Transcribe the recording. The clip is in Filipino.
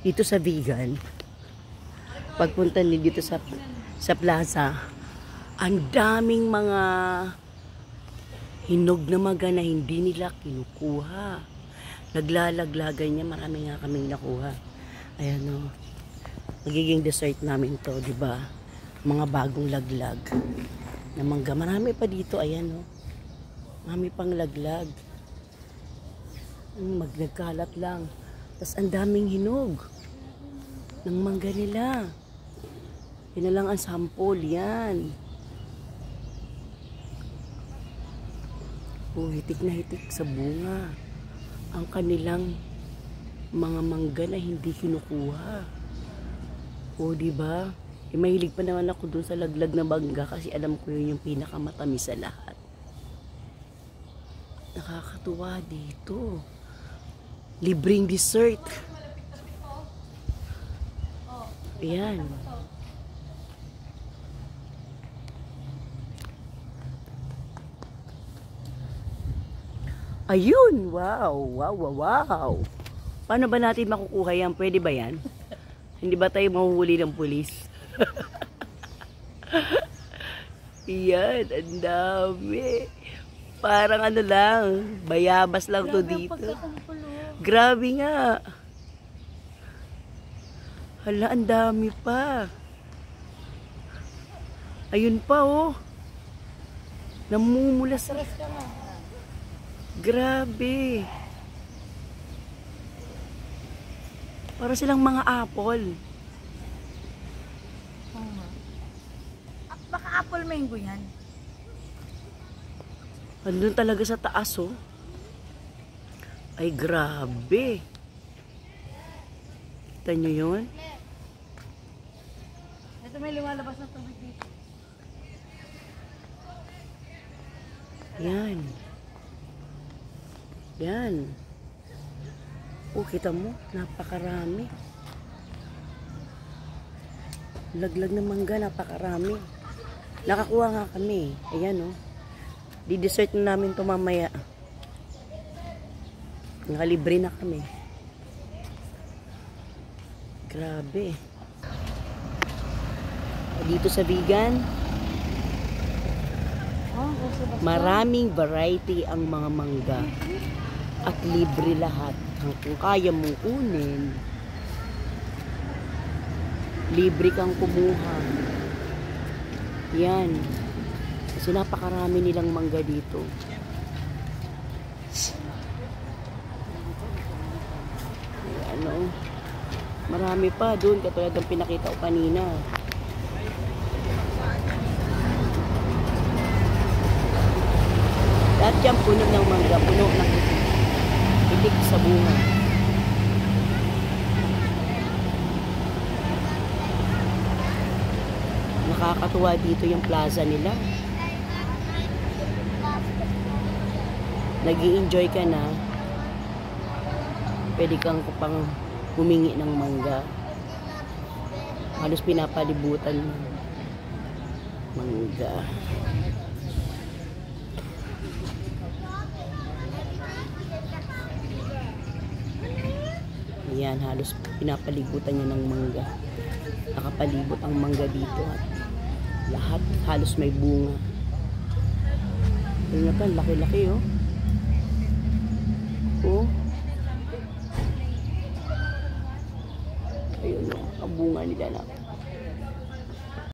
dito sa vegan, pagpunta ni dito sa plaza, ang daming mga hinog na maga na hindi nila kinukuha. Naglalaglagan niya, marami nga kaming nakuha. Ayan o, magiging dessert namin to, di ba? Mga bagong laglag na mangga. Marami pa dito, ayan o. Marami pang laglag. Nagkalat lang. Tapos ang daming hinog ng mangga nila. Yun na lang ang sample, yan. Oh, hitik na hitik sa bunga ang kanilang mga mangga na hindi kinukuha. O, diba? Eh, mahilig pa naman ako dun sa laglag na mangga kasi alam ko yun yung pinakamatamis sa lahat. Nakakatuwa dito. Libreng dessert. Ayan. Ayun! Wow! Wow! Wow! Wow! Paano ba natin makukuha yan? Pwede ba yan? Hindi ba tayo mahuhuli ng pulis? Yan! Ang dami! Parang ano lang, bayabas lang to dito. Grabe nga! Hala, ang dami pa! Ayun pa oh! Namumula sa... Grabe. Para silang mga apple. Baka apple mango yan. Andun talaga sa taas oh. Ay grabe. Kita nyo yun? Ito may lumalabas na tubig dito. Yan. Yan. Oh, kita mo, napakarami. Laglag ng mangga, napakarami. Nakakuha nga kami. Ayan, oh. Di-dessert na namin ito mamaya. Nakalibre na kami. Grabe. Dito sa vegan, maraming variety ang mga mangga. At libre lahat. Kung kaya mong kunin, libre kang kumuha. Yan. Kasi napakarami nilang mangga dito. Ano? Marami pa doon, katulad ng pinakita ko kanina. Lahat yan puno ng mangga, puno ng hitik sa bunga. Nakakatuwa dito yung plaza nila. Nag-i-enjoy ka na. Pwede kang pang humingi ng mangga. Halos pinapalibutan ng mangga. Yan, halos pinapalibutan niya ng mangga. Nakapalibot ang mangga dito at lahat halos may bunga. Tingnan ka, laki-laki oh. Oh. Ayun oh, ang bunga nila na.